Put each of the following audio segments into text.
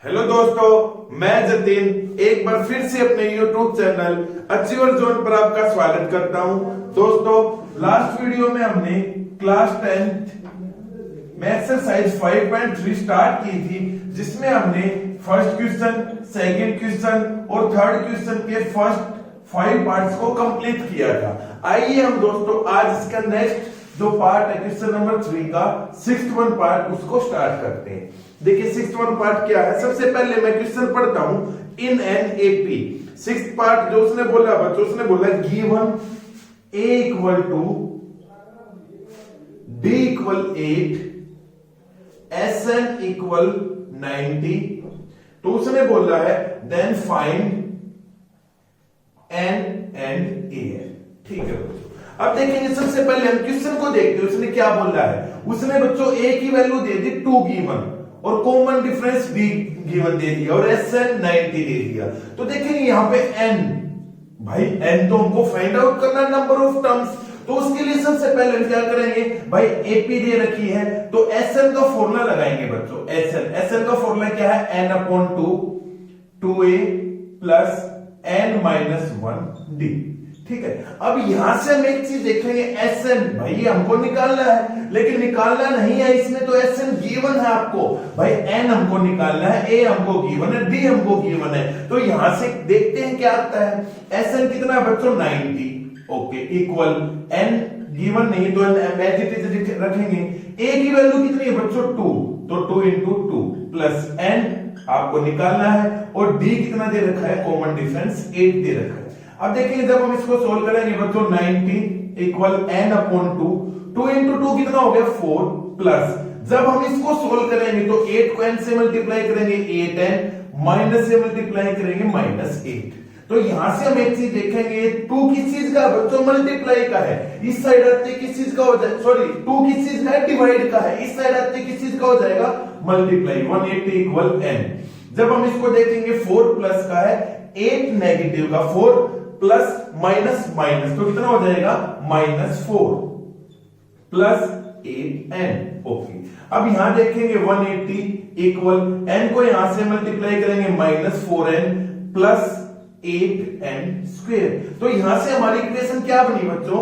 Hello दोस्तों, मैं जतिन एक बार फिर से अपने YouTube चैनल अचीवर जोन पर आपका स्वागत करता हूं। दोस्तों, लास्ट वीडियो में हमने क्लास 10th में एक्सरसाइज 5.3 स्टार्ट की थी, जिसमें हमने फर्स्ट क्वेश्चन, सेकंड क्वेश्चन और थर्ड क्वेश्चन के फर्स्ट 5 पार्ट्स को कंप्लीट किया था। आइए हम दोस्तों आज इसका नेक्स्ट जो पार्ट है क्वेश्चन नंबर 3 का 6th वन पार्ट उसको स्टार्ट करते हैं। देखिए 6th वन पार्ट क्या है। सबसे पहले मैं क्वेश्चन पढ़ता हूं। In an AP 6th part जो उसने बोला बच्चों, उसने बोला given a equal to d equal 8, Sn equal 90। तो उसने बोला है then find n and an। ठीक है बच्चों, अब देखेंगे सबसे पहले हम क्वेश्चन को देखते हैं। उसने क्या बोला है। उसने बच्चों a की वैल्यू दे दी 2 गिवन और कॉमन डिफरेंस b गिवन दे दिया और Sn 90 दे दिया। तो देखेंगे यहां पे n, भाई n तो हमको फाइंड आउट करना है, नंबर ऑफ टर्म्स। तो उसके लिए सबसे पहले हम क्या करेंगे, भाई AP दे रखी है तो Sn का फॉर्मूला लगाएंगे बच्चों। Sn का फॉर्मूला क्या है, n/2 2a प्लस n-1d। ठीक है, अब यहां से हम एक चीज देखेंगे, Sn भाई हमको निकालना है, लेकिन निकालना नहीं है इसमें तो Sn गिवन है आपको। भाई n हमको निकालना है, a हमको गिवन है, d हमको गिवन है। तो यहां से देखते हैं क्या आता है। Sn कितना है बच्चों 90, ओके, इक्वल n गिवन नहीं तो n रखेंगे। a की वैल्यू कितनी है बच्चों 2, तो 2 इंटू 2 प्लस n आपको निकालना है और d कितना दे रखा है, कॉमन डिफरेंस 8 दे रखा है। अब देखिए जब हम इसको सोल्व करेंगे बच्चों 90 इक्वल n/2, 2 इंटू 2 कितना हो गया 4 प्लस जब हम इसको सोल्व करेंगे तो 8 को n से मल्टीप्लाई करेंगे 8n, माइनस से मल्टीप्लाई करेंगे -8। तो यहां से हम एक चीज देखेंगे, 2 किस चीज का बच्चों मल्टीप्लाई का है, इस साइड आते किस चीज का हो जाए, सॉरी 2 किस चीज का है, डिवाइड का है, इस साइड आते किस चीज का हो जाएगा, मल्टीप्लाई। 180 equal n। जब हम इसको देखेंगे 4 प्लस का है, 8 नेगेटिव का 4 प्लस माइनस माइनस तो कितना हो जाएगा -4 प्लस 8n। ओके, अब यहां देखेंगे 180 इक्वल n को यहां से मल्टीप्लाई करेंगे -4n प्लस 8n स्क्वायर। तो यहां से हमारी इक्वेशन क्या बनी बच्चों,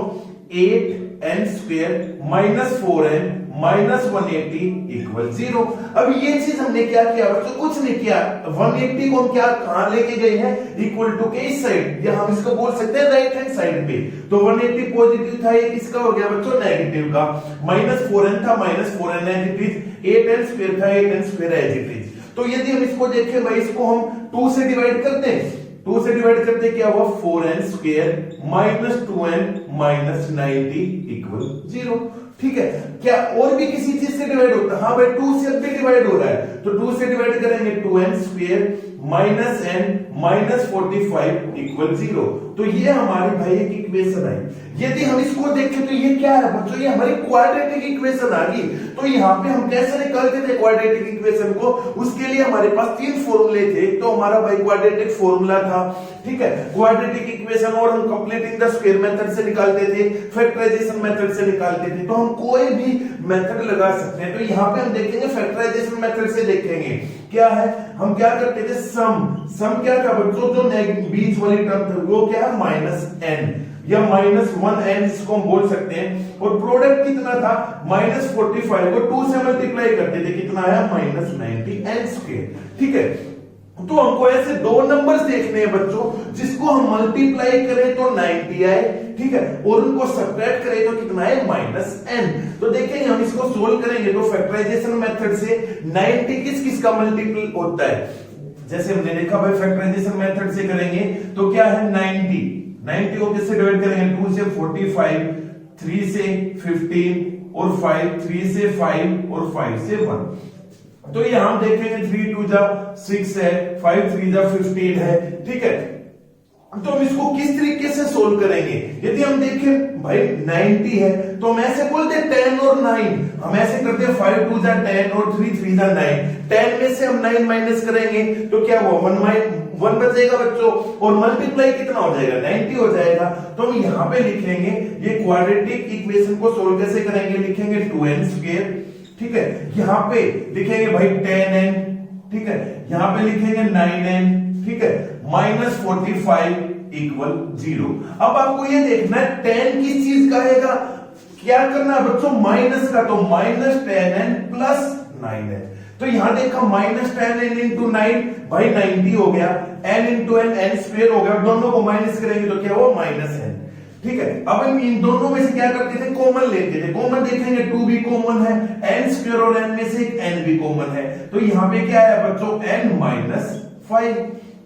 8n square minus 4n minus 180 equal 0। अब ये चीज हमने क्या किया बच्चों, कुछ नहीं किया। 180 को हम क्या कहां लेके गए हैं, इक्वल टू के इस साइड, या हम इसको बोल सकते हैं राइट हैंड साइड पे। तो 180 पॉजिटिव था, ये किसका हो गया बच्चों, नेगेटिव का। -4n था, -4n नेगेटिव, 8n स्क्वायर था, 8n square as it is. तो यदि हम इसको देखें भाई, इसको हम 2 से डिवाइड करते हैं, 2 से डिवाइड करते क्या हुआ 4n square minus 2n minus 90 equal 0। ठीक है, क्या और भी किसी चीज से डिवाइड होता है, हाँ भाई 2 से भी डिवाइड हो रहा है, तो 2 से डिवाइड करेंगे 2n square minus n minus 45 equal 0। तो ये हमारी भाई एक इक्वेशन आई। यदि हम इसको देखें तो ये क्या है बच्चों, ये हमारी क्वाड्रेटिक इक्वेशन आ गई। तो यहाँ पे हम कैसे निकालते थे क्वाड्रेटिक इक्वेशन को, उसके लिए हमारे पास 3 फॉर्मूले थे। तो हमारा भाई क्वाड्रेटिक फॉर्मूला था, ठीक है, क्वाड्रेटिक इक्वेशन, और हम कंप्लीटिंग द स्क्वायर मेथड से निकालते थे, फैक्टराइजेशन मेथड से निकालते थे। तो हम कोई भी मेथड लगा सकते हैं। तो यहाँ पे हम देखेंगे फैक्टराइजेशन मेथड से देखेंगे क्या है। हम क्या करते थे, सम क्या था बच्चों, जो बीच वाली टर्म थी वो क्या है -n या -1n जिसको हम बोल सकते हैं। और प्रोडक्ट कितना था, -45 को 2 से मल्टीप्लाई करते थे, कितना आया -90n स्क्वायर। ठीक है, तो हमको ऐसे 2 नंबर्स देखने हैं बच्चों, जिसको हम मल्टीप्लाई करें तो 90 आए, ठीक है, और उनको सब्ट्रैक्ट करें तो कितना है -n। तो देखेंगे हम इसको सोल्व करेंगे तो फैक्टराइजेशन मेथड से 90 किस किस का मल्टीपल होता है। जैसे हमने देखा भाई फैक्टराइजेशन मेथड से करेंगे तो क्या है 90 को किससे डिवाइड करेंगे, 2 से 45, 3 से 15 और 5, 3 से 5 और 5 से 1। तो ये हम देखेंगे 3 2 जा 6 है, 5 3 जा 15 है। ठीक है, तो हम इसको किस तरीके से सोल्व करेंगे। यदि हम देखें भाई 90 है तो हम ऐसे बोलते हैं 10 और 9, हम ऐसे करते हैं 5 2 जा 10 और 3 3 जा 9। 10 में से हम 9 माइनस करेंगे तो क्या हुआ 1 बचेगा बच्चों, और मल्टीप्लाई कितना हो जाएगा 90 हो जाएगा। तो हम यहाँ पे लिखेंगे ये क्वाड्रेटिक इक्वेशन को सोल्व कैसे करेंगे, लिखेंगे 2n स्क्वायर। ठीक है, यहाँ पे लिखेंगे भाई 10n, ठीक है, यहां पे लिखेंगे 9n, ठीक है, -45 इक्वल 0। अब आपको ये देखना है 10 किस चीज का आएगा, क्या करना है बच्चों, माइनस का, तो -10n प्लस 9n। तो यहां देखा -10n इंटू 9 भाई 90 हो गया, n into n n square हो गया, दोनों को माइनस करेंगे तो क्या हुआ -n, ठीक है। अब हम इन दोनों में से क्या करते थे, कॉमन लेते थे, कॉमन देखेंगे 2 भी कॉमन है, n स्क्वायर और n में से एक n भी कॉमन है, तो यहां पे क्या है बच्चों, n -5,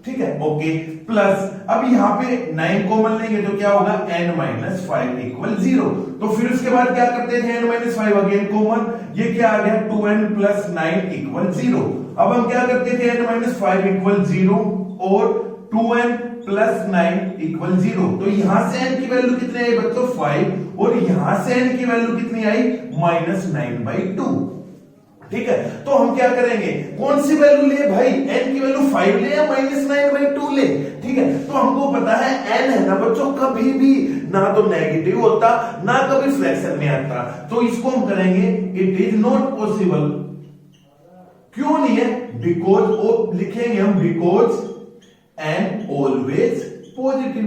ठीक है, ओके, प्लस अब यहां पे 9 कॉमन लेंगे तो क्या होगा, n -5 इक्वल 0। तो फिर उसके बाद क्या करते थे, n -5 अगेन कॉमन, ये क्या आ गया 2n प्लस 9 इक्वल 0। अब हम क्या करते थे, n -5 इक्वल 0 और 2n प्लस 9 इक्वल 0। तो यहां से n की वैल्यू कितनी आई बच्चों, 5, और यहां से n की वैल्यू कितनी आई, -9/2, ठीक है। तो हम क्या करेंगे, कौन सी वैल्यू ले भाई, n की वैल्यू 5 ले या -9/2 ले, ठीक है। तो हमको पता है n है ना बच्चों, कभी भी ना तो नेगेटिव होता ना कभी फ्रैक्शन में आता, तो इसको हम करेंगे इट इज नॉट पॉसिबल। क्यों नहीं है, बिकॉज लिखेंगे हम बिकॉज n ऑलवेज पॉजिटिव,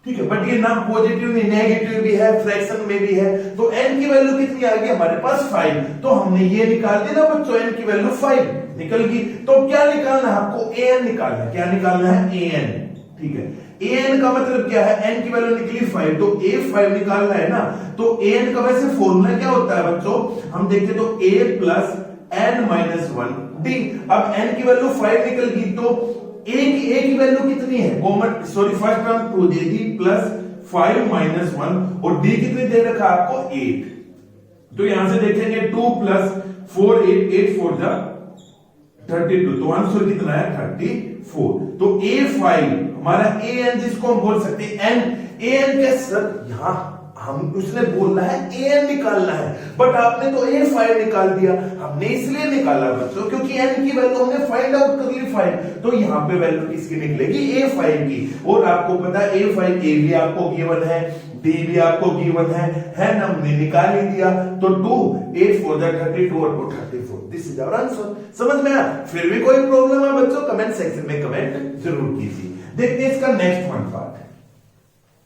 ठीक है, बट ये ना पॉजिटिव नहीं नेगेटिव भी है, फ्रैक्शन में भी है, तो n की वैल्यू कितनी आ गई हमारे पास 5, तो हमने ये निकाल दी ना बच्चों, n की वैल्यू 5 निकल गई। तो क्या निकालना है आपको, an निकालना है, क्या निकालना है, an, ठीक है। an का मतलब क्या है, n की वैल्यू निकली 5, तो a5 निकालना है ना, तो an का वैसे फॉर्मूला क्या होता है बच्चों, हम देखते तो a प्लस n -1 d। अब n की वैल्यू 5 निकल गई, तो a की वैल्यू कितनी है, कॉमन सॉरी फर्स्ट टर्म 2 दे दी प्लस 5 -1, और d कितनी दे रखा आपको 8, तो यहां से देखेंगे 2 प्लस 4 8 4 जा 32, तो आंसर कितना है 34। तो a5 हमारा an, जिसको हम बोल सकते हैं an के सर, यहां हम उसने बोलना है an निकालना है, बट आपने तो a5 निकाल दिया, हमने इसलिए निकाला बच्चों क्योंकि n की वैल्यू हमने फाइंड आउट कर ली 5, तो यहां पे वैल्यू किसकी निकलेगी, a5 की। और आपको पता है a5 a भी आपको गिवन है, d भी आपको गिवन है ना, हमने निकाल ही दिया, तो 2 8 4 32 और 34, दिस इज आवर आंसर। समझ में आया? फिर भी कोई प्रॉब्लम है बच्चों, कमेंट सेक्शन में कमेंट जरूर कीजिए। देखते हैं इसका नेक्स्ट वन पार्ट,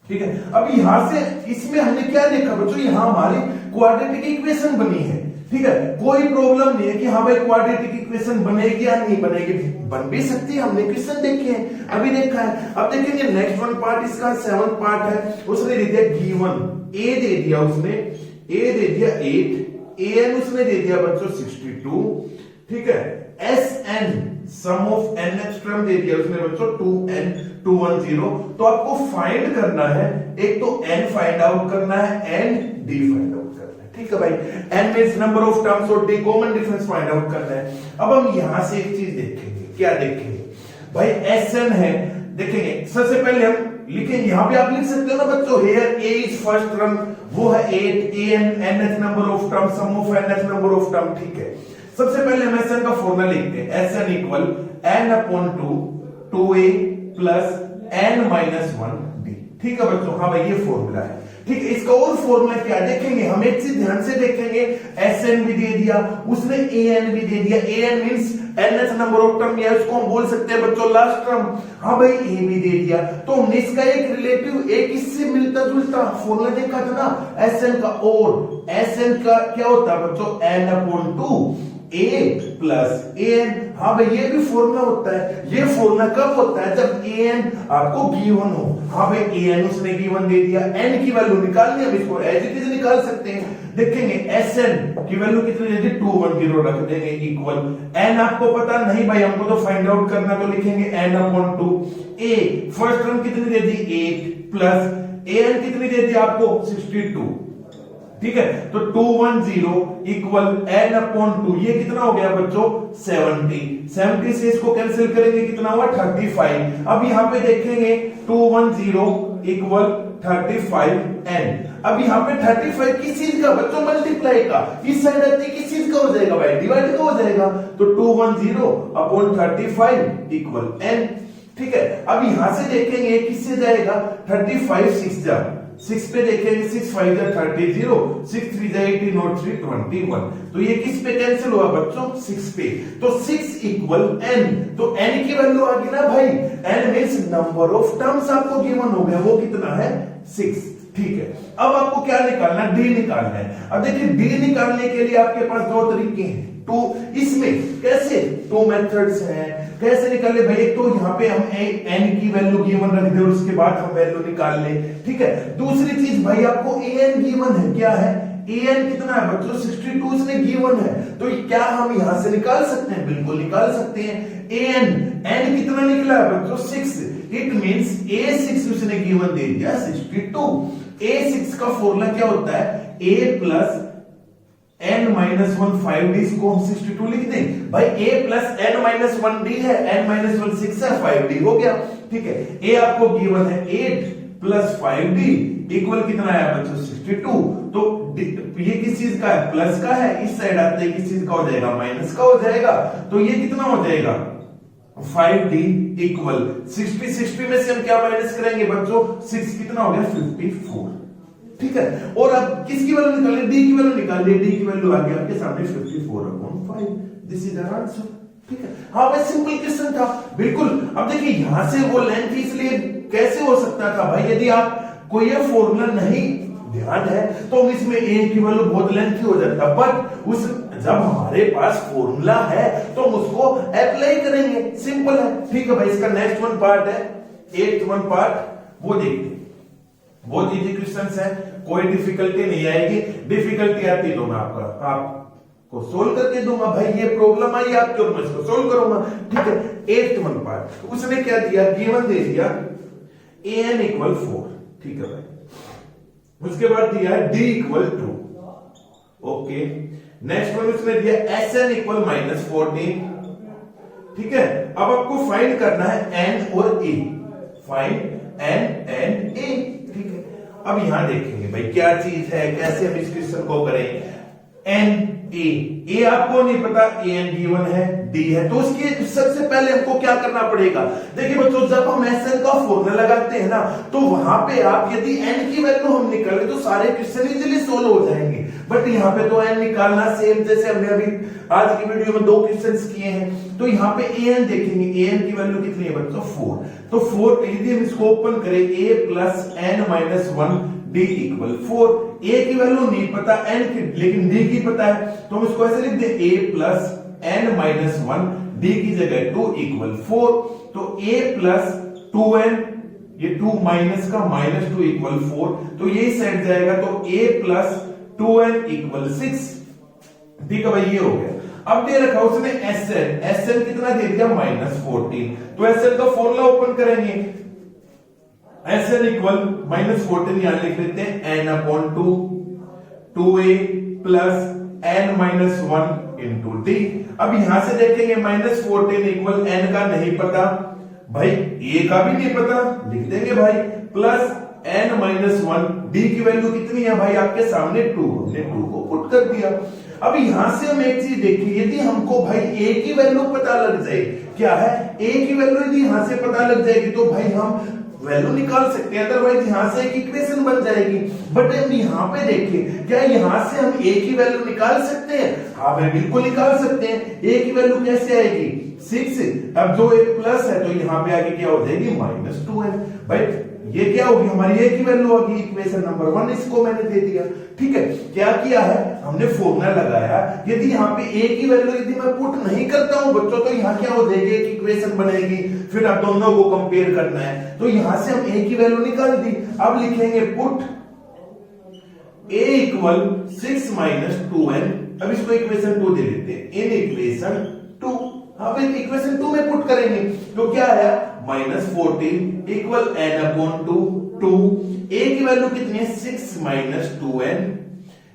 ठीक है। अब यहां से इसमें हमने क्या देखा बच्चों, यहां हमारी क्वाड्रेटिक इक्वेशन बनी है, ठीक है, कोई प्रॉब्लम नहीं है कि हाँ भाई क्वाड्रेटिक इक्वेशन बनेगी या नहीं बनेगी, बन भी सकती है, हमने क्वेश्चन देखे हैं, अभी देखा है। अब देखेंगे नेक्स्ट वन पार्ट, इसका 7th पार्ट है, उसने दे दिया गिवन a दे दिया, उसने a दे दिया 8, an उसने दे दिया बच्चों 62, ठीक है, sn sum of nth term दे दिया उसने बच्चों 2n 210। तो आपको फाइंड करना है, एक तो n फाइंड आउट करना है एंड d फाइंड आउट करना है, ठीक है भाई। n means number of terms और d common difference find out करना है। अब हम यहां से एक चीज देखेंगे, क्या देखेंगे भाई, sn है, देखेंगे सबसे पहले हम लिखेंगे, यहां पे आप लिख सकते हो ना बच्चों, here a is first term, वो है 8, an nth number of term, sum of nth number of term, ठीक है। सबसे पहले हम sn का फॉर्मूला लिखते हैं, sn equal n upon 2a plus n -1 d, ठीक है बच्चों, हाँ भाई ये फॉर्मूला है, ठीक है। इसका और फॉर्मूला क्या देखेंगे, हम एक चीज ध्यान से देखेंगे, sn भी दे दिया उसने, an भी दे दिया, an means nth number of term, या इसको हम बोल सकते हैं बच्चों लास्ट टर्म, हाँ भाई a भी दे दिया, तो हमने इसका एक रिलेटिव एक इससे मिलता जुलता फॉर्मूला देखा था ना sn का, और sn का क्या होता है बच्चों, n upon 2 a plus an, हाँ भाई ये भी फॉर्मूला होता है। ये फॉर्मूला कब होता है, जब an आपको गिवन हो, हाँ भाई an उसने गिवन दे दिया, n की वैल्यू निकालनी है, हम इसको एज इट इज निकाल सकते हैं। देखेंगे sn की वैल्यू कितनी दे दी, 210 रख देंगे इक्वल, n आपको पता नहीं भाई, हमको तो फाइंड आउट करना, तो लिखेंगे n upon 2 a, first term कितनी दे दी 8 प्लस an कितनी दे दी आपको 62, ठीक है। तो 210 इक्वल n अपॉन 2, ये कितना हो गया बच्चों 70 से इसको कैंसिल करेंगे कितना हुआ 35। अब यहां पे देखेंगे 210 इक्वल 35n। अब यहां पे 35 किस चीज का बच्चों, मल्टीप्लाई का, इस साइड आती किस चीज का हो जाएगा भाई, डिवाइड का हो जाएगा, तो 210 अपॉन 35 इक्वल n, ठीक है। अब यहां से देखेंगे किससे जाएगा, 35 6 जा 6 पे देखेंगे 6 5 30 0, 6 3 18 और 3 21। तो ये किस पे कैंसिल हुआ बच्चों? 6 पे। तो 6 इक्वल n, तो n की वैल्यू आ गई ना भाई, n means number of terms आपको गिवन हो गया, वो कितना है? 6। ठीक है, अब आपको क्या निकालना है? डी निकालना है। अब देखिए डी निकालने के लिए आपके पास दो तरीके हैं। तो इसमें कैसे, दो मेथड्स हैं, कैसे निकाले भाई? एक तो यहाँ पे हम n की वैल्यू गिवन रख दे और उसके बाद हम वैल्यू निकाल ले। ठीक है, दूसरी चीज भाई आपको an गिवन है, क्या है? an कितना है बच्चों? 62 इसने गिवन है। तो क्या हम यहां से निकाल सकते हैं? बिल्कुल निकाल सकते हैं। n कितना निकला है बच्चों? 6। इट मींस a6 उसने गिवन दे दिया 62। a6 का फॉर्मूला क्या होता है? a plus n minus 1 5d, इसको हम 62 लिख दें भाई। a plus n minus 1d है, n माइनस 1 6 है, 5d हो गया। ठीक है, a आपको गिवन है 8 प्लस 5d इक्वल कितना है बच्चों? 62। तो ये किस चीज का है? प्लस का है। इस साइड आते ही किस चीज का हो जाएगा? माइनस का हो जाएगा। तो ये कितना हो जाएगा? 5d इक्वल 60 में से हम क्या माइनस करेंगे बच्चों? 6 कितना हो गया? 54। ठीक है, और अब किसकी वैल्यू निकालनी? डी की वैल्यू निकालिए। डी की वैल्यू आ गई आपके सामने 54/5। This is our answer. ठीक है, हाँ भाई सिंपल क्वेश्चन था बिल्कुल। अब देखिए यहां से वो लेंथ इसलिए कैसे हो सकता था भाई? यदि आप कोई ये फॉर्मूला नहीं ध्यान है तो हम इसमें a की वैल्यू बहुत लेंथी हो जाता, बट उस जब हमारे पास फॉर्मूला है तो हम उसको अप्लाई करेंगे, सिंपल है। ठीक है भाई, इसका नेक्स्ट वन पार्ट है, 8th वन पार्ट, वो देखते हैं। बहुत इजी क्वेश्चंस है, कोई डिफिकल्टी नहीं आएगी। डिफिकल्टी आती तो मैं आपको सोल्व करके दूंगा भाई। ये प्रॉब्लम आई आपकी और मैं इसको सोल्व करूंगा। ठीक है, 8th वन पार्ट, तो उसने क्या दिया? गिवन दे दिया an इक्वल 4। ठीक है भाई, उसके बाद दिया है d equal 2। Okay, next one उसने दिया sn इक्वल -14। ठीक है, अब आपको फाइंड करना है n और a, find n and a। ठीक है, अब यहां देखेंगे भाई क्या चीज है, कैसे हम इस क्वेश्चन को करें। n a आपको नहीं पता, an गिवन है, d है, तो उसकी सबसे पहले हमको क्या करना पड़ेगा? देखिए बच्चों, जब हम sn का फॉर्मूला लगाते हैं ना, तो वहां पे आप यदि n की वैल्यू हम निकालें तो सारे क्वेश्चन इजीली सोल्व हो जाएंगे। बट यहाँ पे तो n निकालना सेम जैसे हमने अभी आज की वीडियो में 2 क्वेश्चंस किए हैं। तो यहाँ पे an देखेंगे, an की वैल्यू कितनी है बच्चों? 4। तो 4 यदि हम इसको ओपन करें, a plus n minus 1 d equal 4। a की वैल्यू नहीं पता, n की, लेकिन d की पता है, तो हम इसको ऐसे लिख दे a plus n minus 1 d की जगह 2 इक्वल 4। तो a प्लस 2n, ये 2 माइनस का -2 इक्वल 4, तो ये साइड जाएगा, तो a प्लस 2n इक्वल 6। ठीक है भाई, ये हो गया। अब दे रखा उसने sn कितना दे दिया? -14। तो sn का फॉर्मूला ओपन करेंगे, sn इक्वल -14 यहां लिख लेते हैं n/2 2a plus n minus 1 into d। अब यहां से देखेंगे -14 इक्वल n का नहीं पता भाई, a का भी नहीं पता, लिख देंगे भाई, प्लस n माइनस 1, d की वैल्यू कितनी है भाई आपके सामने? 2। हमने 2 को पुट कर दिया। अब यहां से हम एक चीज देखिए, यदि हमको भाई a की वैल्यू पता लग जाए, क्या है? a की वैल्यू यदि यहां से पता लग जाएगी तो भाई हम वैल्यू निकाल सकते हैं, अदरवाइज यहां से एक इक्वेशन बन जाएगी। बट हम यहां पे देखिए, क्या यहां से हम a की वैल्यू निकाल सकते हैं? हाँ भाई बिल्कुल निकाल सकते हैं। a की वैल्यू कैसे आएगी? 6। अब जो एक प्लस है तो यहां पे आगे क्या हो जाएगी? -2n। भाई ये क्या होगी? हमारी a की वैल्यू होगी, इक्वेशन नंबर 1 इसको मैंने दे दिया। ठीक है, क्या किया है हमने? फॉर्मूला लगाया। यदि यहाँ पे a की वैल्यू यदि मैं पुट नहीं करता हूं बच्चों, तो यहाँ क्या हो जाएगी? एक इक्वेशन बनेगी, फिर आप दोनों को कंपेयर करना है। तो यहां से हम a की वैल्यू निकाल दी। अब लिखेंगे put a equal 6 minus 2n। अब इसको इक्वेशन 2 दे देते हैं, इन इक्वेशन 2। अब इक्वेशन 2 में पुट करेंगे तो क्या आया? -14 इक्वल n/2 2। a की वैल्यू कितनी है? 6 माइनस 2n,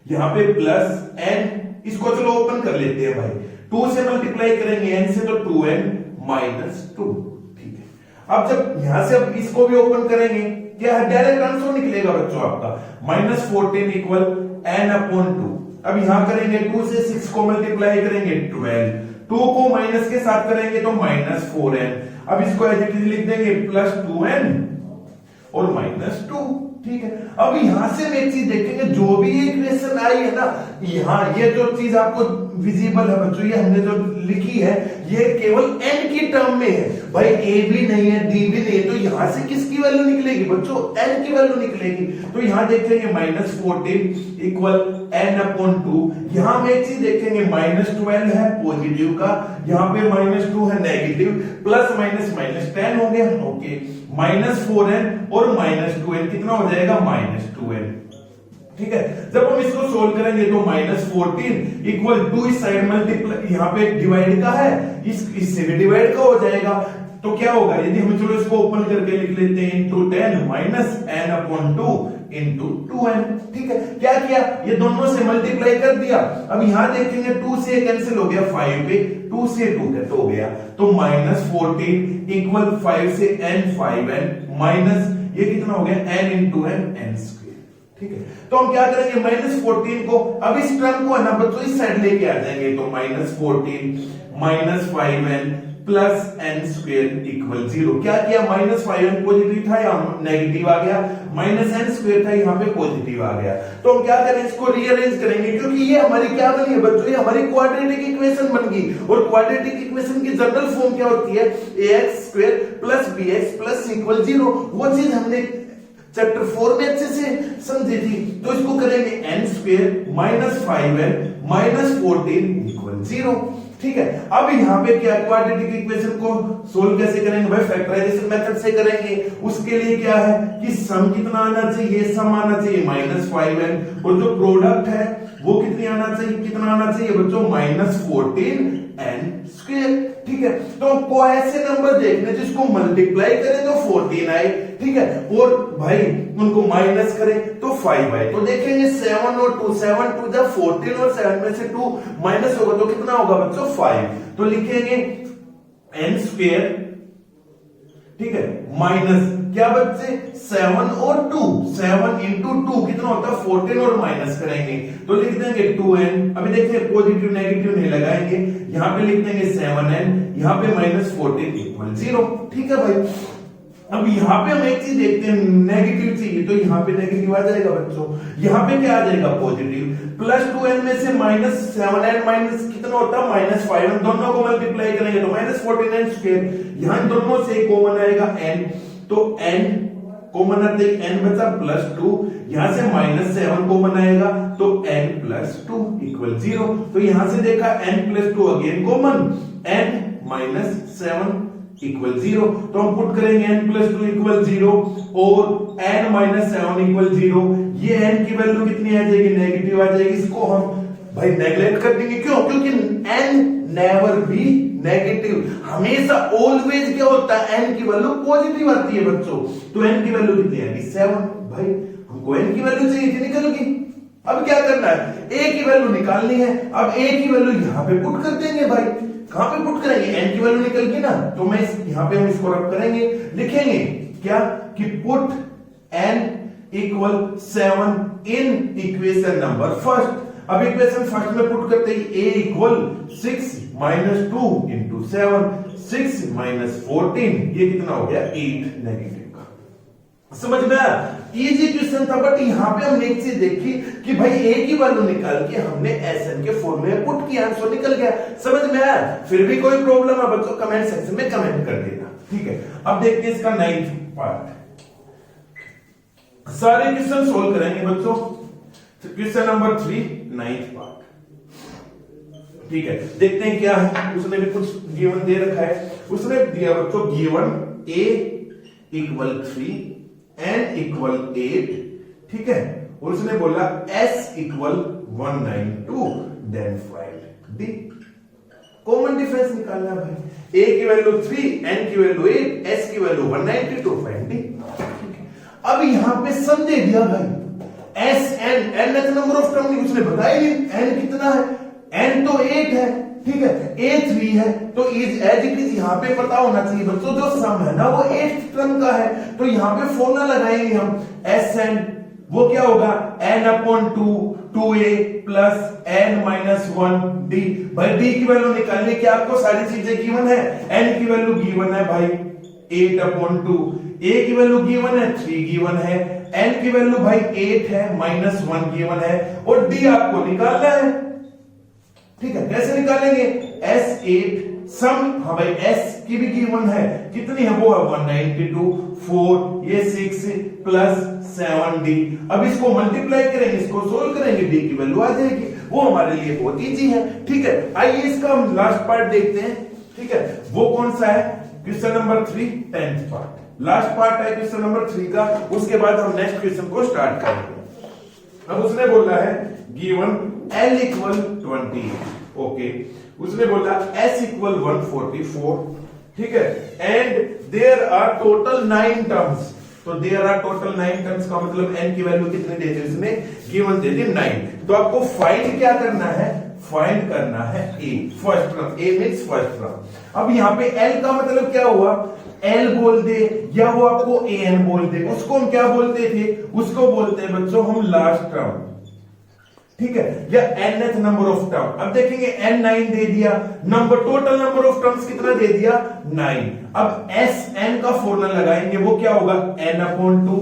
यहां पे प्लस n, इसको चलो ओपन कर लेते हैं भाई। 2 से मल्टीप्लाई करेंगे n से, तो 2n माइनस 2। ठीक है, अब जब यहां से अब इसको भी ओपन करेंगे, क्या है? डायरेक्ट आंसर निकलेगा बच्चों आपका, -14 इक्वल n/2। अब यहां करेंगे 2 से 6 को मल्टीप्लाई करेंगे 12, 2 को माइनस के साथ करेंगे तो -4n। अब इसको एज इट इज लिख देंगे +2n और -2। ठीक है, अब यहां से हम एक चीज देखेंगे, जो भी इक्वेशन आई है ना, यहाँ ये जो चीज आपको विजिबल है बच्चों, ये हमने जो लिखी है ये केवल n की टर्म में है भाई, a भी नहीं है, d भी नहीं है, तो यहां से किसकी वैल्यू निकलेगी बच्चों, n की वैल्यू निकलेगी। तो यहां देखेंगे -14 इक्वल n/2। यहां हम एक चीज देखेंगे, -12 है पॉजिटिव का, यहाँ पे -2 है नेगेटिव, प्लस माइनस -10 हो गया। ओके, -4n और -2n कितना हो जाएगा, -2n। ठीक है, जब हम इसको सोल्व करेंगे तो -14 इक्वल 2 इस साइड मल्टीप्लाई, यहाँ पे डिवाइड का है, इससे भी डिवाइड का हो जाएगा। तो क्या होगा, यदि हम चलो इसको ओपन करके लिख लेते हैं, इंटू 10 -n/2 इंटू 2n। ठीक है, क्या किया, ये दोनों से मल्टीप्लाई कर दिया। अब यहां देखेंगे 2 से कैंसिल हो गया, 5 पे 2 से 2 कैंसिल हो गया, तो -14 इक्वल 5 से n 5n माइनस ये कितना हो गया, n इंटू n स्क्वायर। ठीक है, तो हम क्या करेंगे, -14 को, अब इस टर्म को है ना बच्चों इस साइड लेके आ जाएंगे, तो -14 -5n plus n square equal 0। क्या किया, -5n पॉजिटिव था या नेगेटिव आ गया, -n स्क्वायर था यहाँ पे पॉजिटिव आ गया। तो हम क्या करें, इसको रीअरेंज करेंगे, क्योंकि ये हमारी क्या बनी है बच्चों, ये हमारी क्वाड्रेटिक इक्वेशन बन गई। और क्वाड्रेटिक इक्वेशन की जनरल फॉर्म क्या होती है, ax square plus bx plus equal 0। वो चीज हमने चैप्टर 4 में अच्छे से समझी थी। तो इसको करेंगे n स्क्वायर -5n -14 इक्वल 0। ठीक है, अब यहाँ पे क्या, क्वाड्रेटिक इक्वेशन को सोल्व कैसे करेंगे भाई, फैक्टराइजेशन मेथड से करेंगे। उसके लिए क्या है कि सम कितना आना चाहिए, सम आना चाहिए -5n, और जो प्रोडक्ट है वो कितनी आना चाहिए, कितना आना चाहिए बच्चों, -14n स्क्वायर। ठीक है, तो को ऐसे नंबर देखने जिसको मल्टीप्लाई करें तो 14 आए, ठीक है, और भाई उनको माइनस करें तो 5 आए। तो देखेंगे 7 और 2, 7 2 जा 14 और 7 में से 2 माइनस होगा तो कितना होगा बच्चों, 5। तो लिखेंगे n स्क्वायर, ठीक है, माइनस क्या बच्चे 7 और 2, 7 इंटू 2 कितना होता है 14, और माइनस करेंगे तो लिख देंगे 2n। अभी देखिए पॉजिटिव नेगेटिव नहीं लगाएंगे, यहां पे लिख देंगे 7n, यहां पे -14 इक्वल 0। ठीक है भाई, अब यहां पे हम एक चीज देखते हैं, नेगेटिव चाहिए तो यहां पे नेगेटिव आ जाएगा बच्चों, यहां पे क्या आ जाएगा पॉजिटिव, प्लस 2n में से -7n माइनस कितना होता है -5n, दोनों को मल्टीप्लाई करेंगे तो -14n स्क्वायर, यहां दोनों से कॉमन आएगा n, तो n कॉमन आते ही n बचा +2, यहां से -7 कॉमन आएगा तो n +2 इक्वल 0। तो यहां से देखा n +2 again common, n -7 equal 0। तो हम पुट करेंगे n +2 इक्वल 0 और n -7 इक्वल 0। ये n की वैल्यू कितनी आ जाएगी, नेगेटिव आ जाएगी। इसको हम भाई नेग्लेक्ट कर देंगे, क्यों, क्योंकि n नेवर बी नेगेटिव, हमेशा ऑलवेज क्या होता है, n की वैल्यू पॉजिटिव आती है बच्चों। तो n की वैल्यू कितनी आएगी 7। भाई हमको n की वैल्यू चाहिए थी, निकल गई। अब क्या करना है, a की वैल्यू निकालनी है। अब a की वैल्यू यहां पे पुट कर देंगे भाई, कहां पे पुट करेंगे, n की वैल्यू निकल गई ना, तो मैं यहां पे हम इसको रब करेंगे, लिखेंगे क्या कि put n equal 7 in equation number first. अब इक्वेशन फर्स्ट में पुट करते ही a इक्वल 6 -2 इंटू 7, 6 -14, ये कितना हो गया 8 नेगेटिव का। समझ में आया, इजी क्वेश्चन था, बट यहां पे हमने एक चीज देखी कि भाई a की वैल्यू निकाल के हमने sn के फॉर्मूले में पुट किया, आंसर निकल गया। समझ में आया, फिर भी कोई प्रॉब्लम है बच्चों कमेंट सेक्शन में कमेंट कर देना। ठीक है, अब देखते हैं इसका 9th पार्ट, सारे क्वेश्चन सोल्व करेंगे बच्चों। क्वेश्चन नंबर 3 9th पार्ट, ठीक है, देखते हैं क्या है। उसने भी कुछ गिवन दे रखा है, उसने दिया बच्चों given a equal 3 n equal 8, ठीक है, और उसने बोला s equal 192, then find d। Common difference निकालना है भाई, a की वैल्यू 3, n की वैल्यू 8, s की वैल्यू 192, फाइंड d। अब यहां पे सम दे दिया भाई, s n n number of term उसने बताया नहीं, n कितना है, n तो 8 है, ठीक है, a 3 है, तो इज एज इट इज यहां पे पता होना चाहिए बच्चों, जो सम है ना वो 8th टर्म का है, तो यहां पे फॉर्मूला लगाएंगे हम sn, वो क्या होगा n/2 2a plus n -1 d। भाई d की वैल्यू निकालने की आपको सारी चीजें गिवन है, n की वैल्यू गिवन है भाई 8 अपॉन 2। ए की वैल्यू गिवन है 3 गिवन है, एन की वैल्यू भाई 8 है, -1 गिवन है, और डी आपको निकालना है। ठीक है, कैसे निकालेंगे? S8 सम, हाँ भाई S की भी गिवन है, कितनी है वो है 192, 4 ये 6 प्लस 7D। अब इसको मल्टीप्लाई करेंगे, इसको सोल्व करेंगे, डी की वैल्यू आ जाएगी। वो हमारे लिए बहुत इजी है। ठीक है, आइए इसका हम लास्ट पार्ट देखते हैं। ठीक है, वो कौन सा है? Question number 3 10th part, last part है क्वेश्चन नंबर 3 का। उसके बाद हम नेक्स्ट क्वेश्चन को स्टार्ट करेंगे। अब उसने बोला है गिवन L इक्वल 20, ओके, उसने बोला S इक्वल 144, ठीक है, and there are total 9 terms. तो देयर आर टोटल 9 टर्म्स का मतलब n की वैल्यू कितनी दे दी उसने? गिवन दे दी 9। तो आपको फाइंड क्या करना है? फाइंड करना है a, first term. a means first term. अब यहां पे l का मतलब क्या हुआ? l बोल दे या वो आपको an बोल दे, उसको हम क्या बोलते थे? उसको बोलते हैं बच्चों हम लास्ट टर्म। ठीक है, या nth नंबर ऑफ टर्म। अब देखेंगे n 9 दे दिया, number total number of terms कितना दे दिया? 9। अब Sn का फॉर्मूला लगाएंगे, वो क्या होगा? n upon 2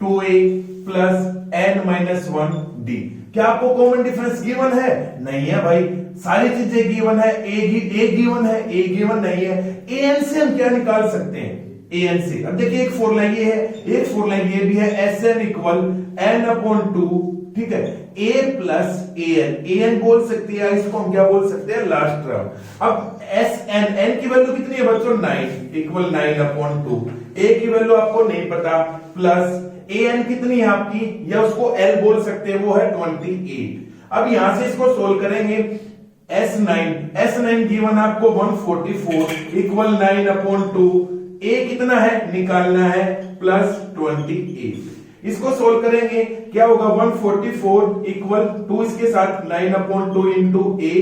2a plus n minus 1d। क्या आपको कॉमन डिफरेंस गिवन है? नहीं है भाई, सारी चीजें गिवन है। a गिवन है, a गिवन नहीं है। an से हम क्या निकाल सकते हैं? an से, अब देखिए एक फॉर्मूला ये है, एक फॉर्मूला ये भी है, Sn इक्वल n अपॉन 2, ठीक है, a प्लस an बोल सकते हैं, इसको हम क्या बोल सकते हैं? Last term. अब n की वैल्यू कितनी है बच्चों? 9 इक्वल 9 अपॉन 2। a की वैल्यू आपको नहीं पता, प्लस an कितनी है आपकी, या उसको l बोल सकते हैं, वो है 28। अब यहां से इसको सोल्व करेंगे, S9 गिवन आपको 144 इक्वल 9 अपॉन 2, a कितना है निकालना है? प्लस 28। इसको सोल्व करेंगे, क्या होगा? 144 इक्वल 2 इसके साथ 9 अपॉन 2 इंटू ए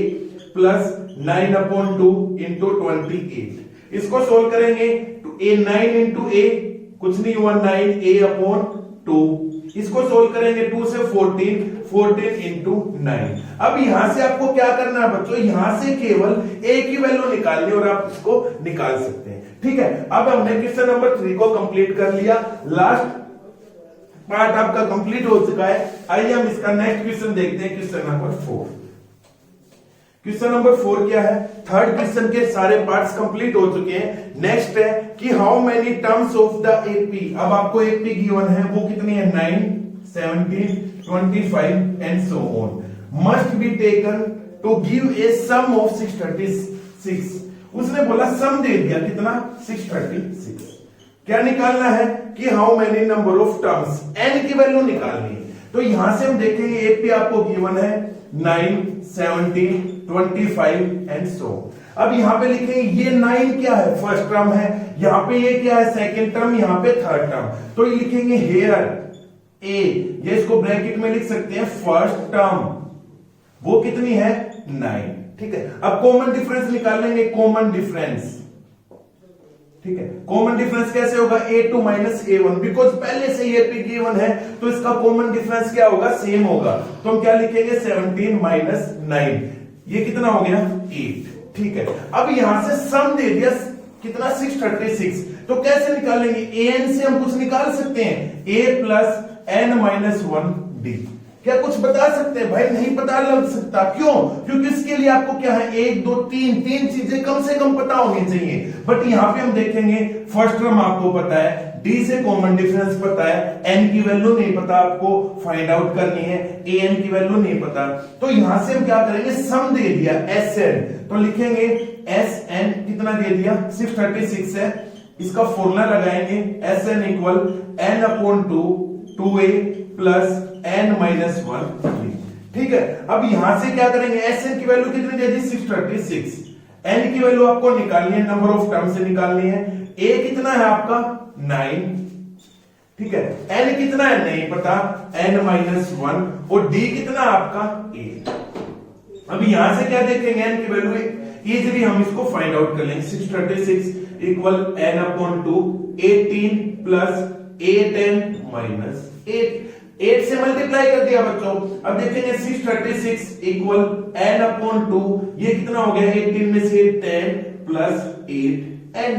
प्लस 9 अपॉन 2 इंटू 28। इसको सोल्व करेंगे तो ए 9 इंटू ए कुछ नहीं हुआ, 9 a अपॉन 2। इसको सोल्व करेंगे 2 से 14 इंटू 9। अब यहां से आपको क्या करना है बच्चों? यहां से केवल a की वैल्यू निकालनी और आप इसको निकाल सकते हैं। ठीक है, अब हमने क्वेश्चन नंबर 3 को कंप्लीट कर लिया, लास्ट पार्ट आपका कंप्लीट हो चुका है। आइए हम इसका नेक्स्ट क्वेश्चन देखते हैं, क्वेश्चन नंबर 4। क्वेश्चन नंबर 4 क्या है? थर्ड क्वेश्चन के सारे पार्ट्स कंप्लीट हो चुके हैं। नेक्स्ट है कि how many terms of the AP. अब आपको एपी गिवन है, वो कितनी है? 9 17 25 and so on must be taken to give a sum of 636। उसने बोला सम दे दिया, कितना? 636। क्या निकालना है? कि how many number of terms, n की वैल्यू निकालनी है। तो यहां से हम देखेंगे एपी आपको गिवन है 9 17 25 एंड सो। अब यहां पे लिखेंगे ये 9 क्या है? फर्स्ट टर्म है, यहां पे ये क्या है? सेकंड टर्म, यहां पे थर्ड टर्म। तो ये लिखेंगे हेयर a, ये इसको ब्रैकेट में लिख सकते हैं फर्स्ट टर्म, वो कितनी है? 9। ठीक है, अब कॉमन डिफरेंस निकाल लेंगे, कॉमन डिफरेंस। ठीक है, कॉमन डिफरेंस कैसे होगा? a2 माइनस a1, बिकॉज पहले से ये p गिवन है, तो इसका कॉमन डिफरेंस क्या होगा? सेम होगा। तो हम क्या लिखेंगे? 17 माइनस 9, ये कितना हो गया? 8। ठीक है, अब यहां से सम दे दिया कितना? 636। तो कैसे निकालेंगे? an से हम कुछ निकाल सकते हैं, a plus n minus 1d। क्या कुछ बता सकते हैं? भाई नहीं पता लग सकता, क्यों? क्योंकि इसके लिए आपको क्या है? 1 2 3 चीजें कम से कम पता होनी चाहिए। बट यहां पे हम देखेंगे फर्स्ट टर्म आपको पता है, डी से कॉमन डिफरेंस पता है, एन की वैल्यू नहीं पता, आपको फाइंड आउट करनी है, ए एन की वैल्यू नहीं पता। तो यहां से हम क्या करेंगे? सम दे दिया एस एन, तो लिखेंगे एस एन कितना दे दिया? 636 है। इसका फॉर्मूला लगाएंगे, S n equal n upon 2 2a plus n minus 1। ठीक है, अब यहां से क्या करेंगे? एस एन की वैल्यू कितनी दे दी? 636। n की वैल्यू आपको निकालनी है, नंबर ऑफ टर्म से निकालनी है। a कितना है आपका? 9। ठीक है, n कितना है? नहीं पता, n माइनस 1, और d कितना आपका? 8। अब यहां से क्या देखेंगे? n की वैल्यू इजीली हम इसको फाइंड आउट कर लेंगे। 636 equal n upon 2 18 plus 8n minus 8 से मल्टीप्लाई कर दिया बच्चों। अब देखेंगे 636 इक्वल n अपॉन 2, ये कितना हो गया? 18 में से 10 प्लस 8n।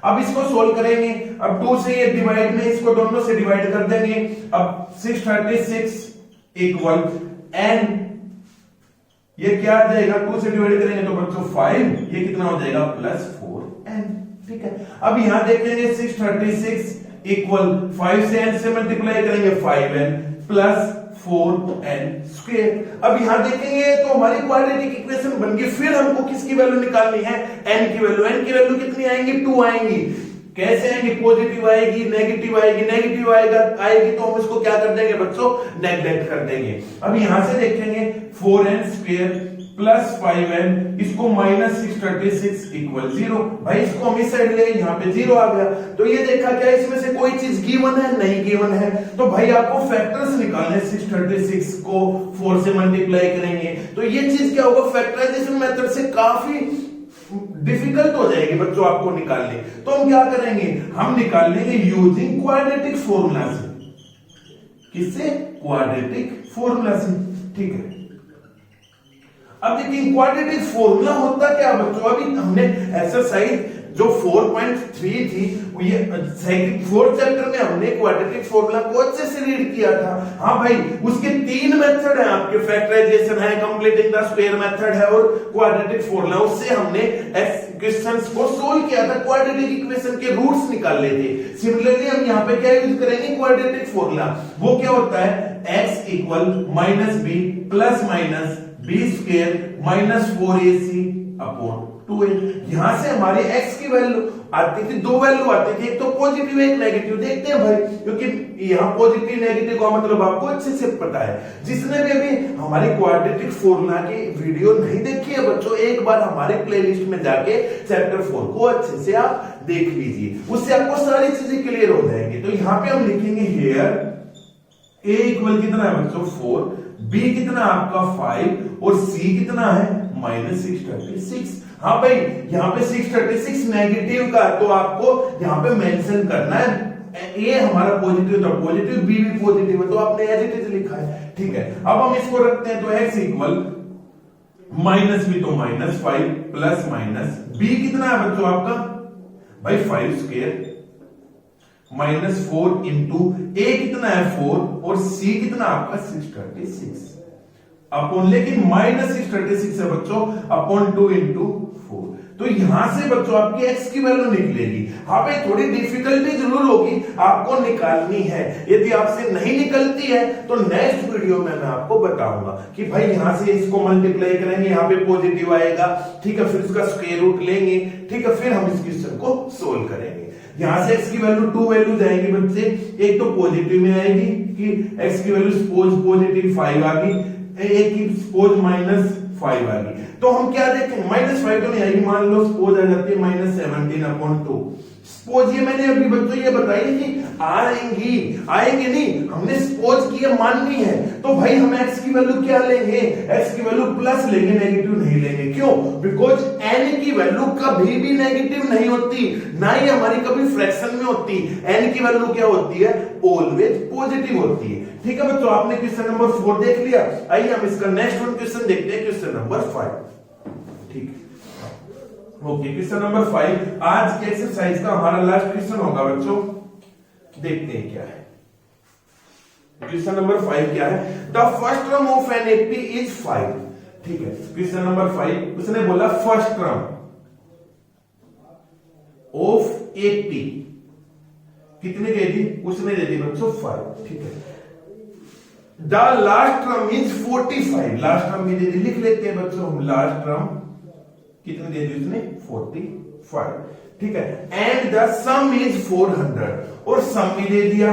अब इसको सोल्व करेंगे, अब 2 से ये डिवाइड में इसको दोनों से डिवाइड कर देंगे। अब 636 इक्वल एन, ये क्या आ जाएगा 2 से डिवाइड करेंगे तो बच्चों 5, ये कितना हो जाएगा प्लस 4n। ठीक है, अब यहां देखेंगे 636 इक्वल 5 से n से मल्टीप्लाई करेंगे 5n प्लस 4n स्क्वायर। अब यहां देखेंगे तो हमारी क्वाड्रेटिक इक्वेशन बन गई। फिर हमको किसकी वैल्यू निकालनी है, n की वैल्यू। n की वैल्यू कितनी आएंगी 2 आएंगी। कैसे आएंगी, पॉजिटिव आएगी, नेगेटिव आएगी, नेगेटिव आएगी तो हम इसको क्या कर देंगे बच्चों, नेगलेक्ट कर देंगे। अब यहां से देखेंगे 4n स्क्वायर प्लस 5n, इसको माइनस 636 इक्वल 0। भाई इसको हम इस साइड ले, यहाँ पे 0 आ गया। तो ये देखा क्या इसमें से कोई चीज गिवन है, नहीं गिवन है। तो भाई आपको फैक्टर्स निकालने, 636 को 4 से मल्टीप्लाई करेंगे तो ये चीज क्या होगा, फैक्टराइजेशन मेथड से काफी डिफिकल्ट हो जाएगी बच्चों आपको निकालने। तो हम क्या करेंगे, हम निकाल लेंगे यूजिंग क्वाड्रेटिक फॉर्मूला से। किससे, क्वाड्रेटिक फॉर्मूला से। ठीक है, अब देखिए क्वाड्रेटिक फॉर्मूला होता क्या बच्चों, अभी हमने एक्सरसाइज जो 4.3 थी ये फोर्थ चैप्टर में हमने क्वाड्रेटिक फॉर्मूला को अच्छे से रीड किया था। हाँ भाई, उसके 3 मेथड है आपके, फैक्टराइजेशन है, कंप्लीटिंग द स्क्वायर मेथड है और क्वाड्रेटिक फॉर्मूला। उससे हमने क्वेश्चंस को सोल्व किया था, क्वाड्रेटिक इक्वेशन के रूट्स निकाले थे। सिमिलरली हम यहाँ पे क्या यूज करेंगे, क्वाड्रेटिक फॉर्मूला। वो क्या होता है, x equal minus B plus minus B square minus 4ac upon 2a। यहां से हमारी x की वैल्यू आती थी, 2 वैल्यू आती थी, एक तो पॉजिटिव एक नेगेटिव। देखते हैं भाई, क्योंकि यहाँ पॉजिटिव नेगेटिव का मतलब आपको अच्छे से पता है। जिसने भी अभी हमारी क्वाड्रेटिक फॉर्मूला की वीडियो नहीं देखी है बच्चों, एक बार हमारे प्लेलिस्ट में जाके चैप्टर 4 को अच्छे से आप देख लीजिए, उससे आपको सारी चीजें क्लियर हो जाएंगी। तो यहाँ पे हम लिखेंगे हियर a इक्वल कितना है बच्चों 4, b कितना आपका 5 और c कितना है माइनस 636। हाँ भाई, यहाँ पे 636 नेगेटिव का, तो आपको यहाँ पे मेंशन करना है। ए हमारा पॉजिटिव था, पॉजिटिव, बी भी पॉजिटिव है, तो आपने एज इट इज लिखा है। ठीक है, अब हम इसको रखते हैं, तो x इक्वल माइनस बी तो माइनस 5 प्लस माइनस बी कितना है बच्चों आपका भाई 5 स्क्वायर माइनस 4 इंटू ए कितना है 4 और सी कितना आपका 636 अपॉन, लेकिन माइनस 636 है बच्चों अपॉन 2 इंटू 4। तो यहां से बच्चों आपकी x की वैल्यू निकलेगी। हाँ भाई, थोड़ी डिफिकल्टी जरूर होगी, आपको निकालनी है। यदि आपसे नहीं निकलती है तो नेक्स्ट वीडियो में मैं आपको बताऊंगा कि भाई यहां से इसको मल्टीप्लाई करेंगे, यहाँ पे पॉजिटिव आएगा। ठीक है, फिर उसका स्क्वायर रूट लेंगे। ठीक है, फिर हम इस क्वेश्चन को सोल्व करेंगे। यहां से x की वैल्यू 2 वैल्यू जाएंगी बच्चे, एक तो पॉजिटिव में आएगी कि x की वैल्यू सपोज पॉजिटिव 5 आ गई, एक की सपोज माइनस 5 आ गई। तो हम क्या देखेंगे, माइनस 5 तो नहीं आएगी, मान लो सपोज आ जाती है माइनस 17 अपॉन 2। सपोज ये मैंने अभी बच्चों ये बताई कि आएंगे नहीं, हमने सपोज की है, माननी है। तो भाई हम x की वैल्यू क्या लेंगे, x की वैल्यू प्लस लेंगे, नेगेटिव नहीं लेंगे। क्यों, बिकॉज n की वैल्यू कभी भी नेगेटिव नहीं होती, ना ही हमारी कभी फ्रैक्शन में होती। n की वैल्यू क्या होती है, ऑलवेज पॉजिटिव होती है। ठीक है बच्चों, आपने क्वेश्चन नंबर 4 देख लिया। आइए हम इसका नेक्स्ट वन क्वेश्चन देखते हैं, क्वेश्चन नंबर 5। ठीक है, ओके, क्वेश्चन नंबर 5 आज के एक्सरसाइज का हमारा लास्ट क्वेश्चन होगा बच्चों। देखते हैं क्या है क्वेश्चन नंबर 5 क्या है। The first term of an AP is 5। ठीक है, क्वेश्चन नंबर 5 उसने बोला फर्स्ट टर्म ऑफ एपी कितने दे दी, उसने दे दी बच्चों 5। ठीक है, the last term is 45। Last term में दे दी, लिख लेते हैं बच्चों हम, लास्ट टर्म कितने दे दी उसने 45। ठीक है, एंड द सम इज 400 और सम भी दे दिया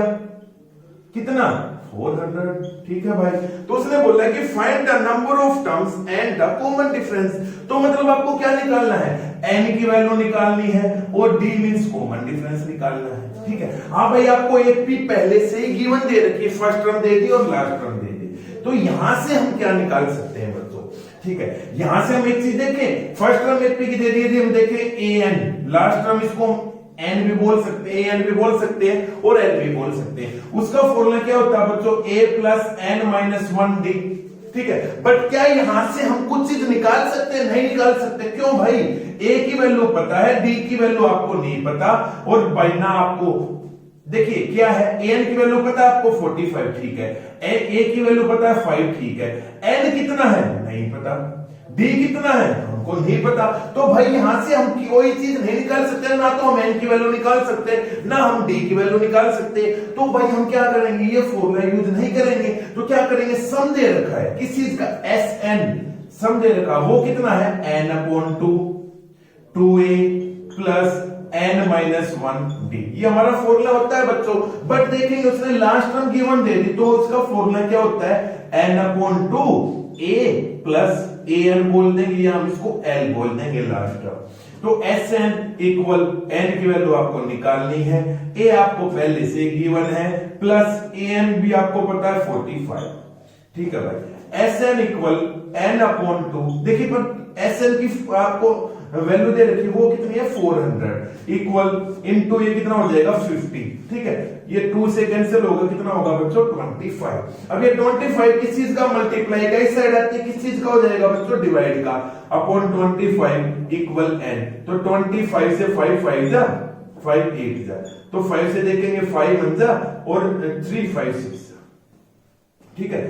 कितना 400। ठीक है भाई, तो उसने बोला कि find the number of terms and the common difference. तो मतलब आपको क्या निकालना है, n की वैल्यू निकालनी है और d मींस कॉमन डिफरेंस निकालना है। ठीक है, हाँ भाई, आपको एपी पहले से ही गिवन दे रखी है, फर्स्ट टर्म दे दी और लास्ट टर्म दे दी। तो यहां से हम क्या निकाल सकते हैं बच्चों। ठीक है, यहां से हम एक चीज देखें, फर्स्ट टर्म एपी की दे दी थी, हम देखें an, लास्ट टर्म इसको n भी बोल सकते हैं, an भी बोल सकते हैं और l भी बोल सकते हैं। उसका फॉर्मूला क्या होता है बच्चों, a plus n minus 1 d। ठीक है, बट क्या यहां से हम कुछ चीज निकाल सकते हैं? नहीं निकाल सकते। क्यों भाई? ए की वैल्यू पता है, डी की वैल्यू आपको नहीं पता, और बाई ना आपको देखिए क्या है, एन की वैल्यू पता है आपको 45, ठीक है, ए की वैल्यू पता है 5, ठीक है, एन कितना है नहीं पता, डी कितना है हमको नहीं पता। तो भाई यहां से हम कोई चीज नहीं निकाल सकते, ना तो हम एन की वैल्यू निकाल सकते, ना हम डी की वैल्यू निकाल सकते। तो भाई हम क्या करेंगे, ये फॉर्मूला यूज नहीं करेंगे। तो क्या करेंगे, सम दे रखा है किस चीज का, एस एन सम दे रखा, वो कितना है n/2 2a प्लस n-1d, ये हमारा फॉर्मूला होता है बच्चों। बट देखेंगे उसने लास्ट टर्म गिवन दे दी, तो उसका फॉर्मूला क्या होता है, n/2 a प्लस an बोल देंगे, या हम इसको l बोल देंगे लास्ट टर्म। तो Sn इक्वल n की वैल्यू आपको निकालनी है, a आपको पहले से गिवन है, प्लस an भी आपको पता है 45, ठीक है भाई। Sn इक्वल n/2, देखिए पर Sn की आपको वैल्यू दे रखी, वो कितनी है 400, इक्वल इनटू ये कितना हो जाएगा 50, ठीक है, ये 2 से कैंसिल होगा, कितना होगा बच्चों 25। अब ये 25 किस चीज का मल्टीप्लाई का इस साइड आती है, किस चीज का हो जाएगा बच्चों, डिवाइड का, अपॉन 25 इक्वल n। तो 25 से 5 5 जा 5 8 जा, तो 5 से देखेंगे 5 1 जा, और 3 5 6, ठीक है,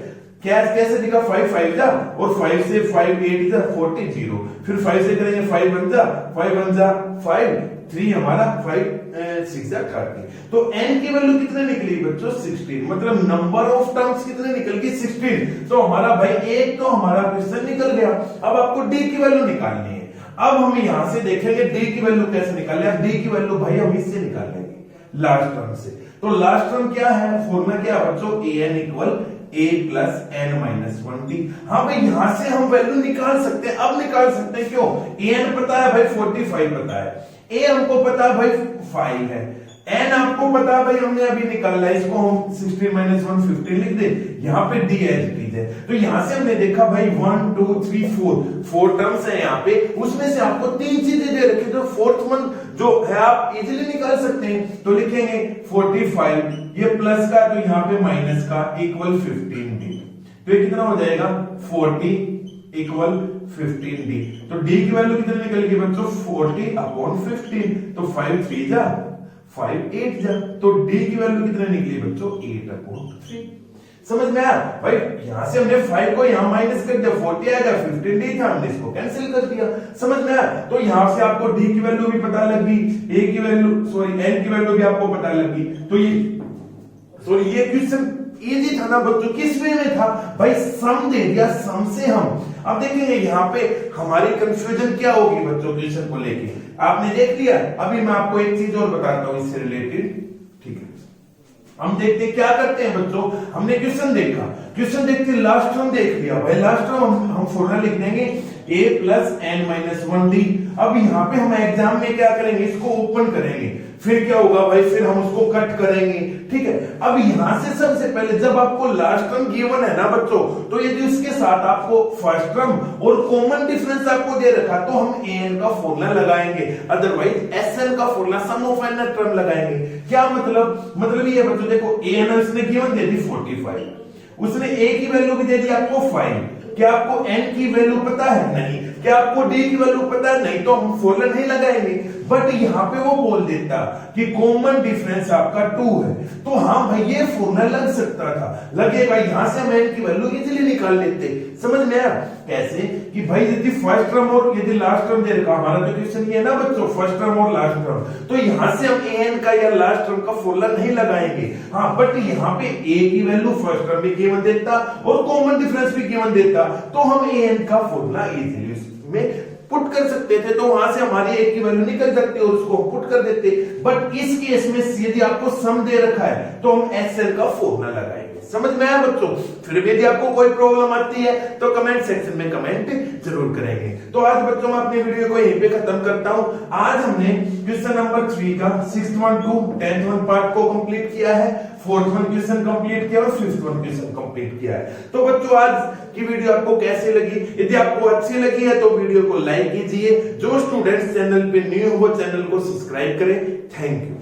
कैसे दिखा 5 5 जा, और 5 से 5 8 जा 40 0, फिर 5 से करेंगे 5 1 जा 5 3 हमारा 5 6 जा 30। तो n की वैल्यू कितने निकली बच्चों 16, मतलब नंबर ऑफ टर्म्स कितने निकल गई 16। तो हमारा भाई एक तो हमारा क्वेश्चन निकल गया। अब आपको d की वैल्यू निकालनी है। अब हम यहां से देखेंगे d की वैल्यू कैसे निकाले। अब d की वैल्यू भाई हम इससे निकाल लेंगे लास्ट टर्म से। तो लास्ट टर्म क्या है, फॉर्मूला क्या है बच्चों, an equal a plus n-1d। हाँ भाई यहां से हम वैल्यू निकाल सकते हैं, अब निकाल सकते हैं, क्यों, an पता है भाई 45 पता है, a हमको पता है भाई 5 है, n आपको पता है भाई हमने अभी निकाला है, इसको हम 16 - 1 15 लिख दे, यहाँ पे d एज टीज है। तो यहां से हमने देखा भाई 1 2 3 4 टर्म्स है यहाँ पे, उसमें से आपको 3 चीजें दे रखी, तो फोर्थ वन जो है आप इजीली निकाल सकते हैं। तो लिखेंगे 45, ये प्लस का तो यहाँ पे माइनस का, इक्वल 15d। तो ये कितना हो जाएगा 40 इक्वल 15d। तो d की वैल्यू कितनी निकलेगी बच्चों 40/15, तो 5 3 जा 5 8 जा, तो d की वैल्यू कितनी निकली बच्चों 8/3। समझ में आया भाई, यहां से हमने 5 को यहां माइनस कर दिया, 40 आएगा, 15d था, हमने इसको कैंसिल कर दिया। समझ में आया। तो यहां से आपको d की वैल्यू भी पता लगी, a की वैल्यू n की वैल्यू भी आपको पता लगी। तो ये क्वेश्चन इजी था ना बच्चों, किस वे में था भाई, सम दे दिया, सम से हम अब देखेंगे यहाँ पे हमारी कंफ्यूजन क्या होगी बच्चों क्वेश्चन को लेके, आपने देख लिया। अभी मैं आपको एक चीज और बताता हूं इससे रिलेटेड, ठीक है। हम देखते क्या करते हैं बच्चों, हमने क्वेश्चन देखा, क्वेश्चन देखते लास्ट टर्म देख लिया भाई, लास्ट टर्म हम फॉर्मूला लिख देंगे a प्लस n-1d। अब यहाँ पे हम एग्जाम में क्या करेंगे, इसको ओपन करेंगे, फिर क्या होगा भाई, फिर हम उसको कट करेंगे, ठीक है। अब यहां से सबसे पहले जब आपको लास्ट टर्म गिवन है ना बच्चों, तो यदि उसके साथ आपको फर्स्ट टर्म और कॉमन डिफरेंस आपको दे रखा, तो हम an का फॉर्मूला लगाएंगे, अदरवाइज sn का formula some of n term लगाएंगे। क्या मतलब ये बच्चों देखो, an उसने गिवन दे दी 45, उसने a की वैल्यू भी दे दी आपको 5, क्या आपको n की वैल्यू पता है, नहीं, क्या आपको d की वैल्यू पता है, नहीं, तो हम फॉर्मूला नहीं लगाएंगे। बट यहाँ पे वो बोल देता कि कॉमन डिफरेंस आपका 2 है, तो हाँ भाई ये फॉर्मूला लग सकता था, लगेगा, यहां से हम n की वैल्यू इजीली निकाल लेते। समझ में आया कैसे, कि भाई यदि फर्स्ट टर्म और यदि लास्ट टर्म दे रखा, हमारा तो क्वेश्चन ये है ना बच्चों फर्स्ट टर्म और लास्ट टर्म, तो यहां से हम an का या लास्ट टर्म का फॉर्मूला नहीं लगाएंगे। हाँ बट यहाँ पे a की वैल्यू फर्स्ट टर्म भी गिवन देता और कॉमन डिफरेंस भी गिवन देता, तो हम an का फॉर्मूला इजीली में पुट कर सकते थे, तो वहां से हमारी एक की वैल्यू निकल सकती है और उसको पुट कर देते। बट इस केस में यदि आपको सम दे रखा है, तो हम एसएल का फॉर्मूला लगाएंगे। समझ में आया बच्चों। फिर भी यदि आपको कोई प्रॉब्लम आती है तो कमेंट सेक्शन में कमेंट जरूर करेंगे। तो आज बच्चों मैं अपनी वीडियो को यहीं पे खत्म करता हूं। आज हमने क्वेश्चन नंबर 3 का 6th 1 to 10th 1 पार्ट को कंप्लीट किया है, 4th 1 क्वेश्चन कंप्लीट किया और 5th 1 क्वेश्चन कंप्लीट किया है। तो बच्चों आज की वीडियो आपको कैसी लगी? यदि आपको अच्छी लगी है तो वीडियो को लाइक कीजिए। जो स्टूडेंट्स चैनल पे न्यू हो वो चैनल को सब्सक्राइब करें। Thank you.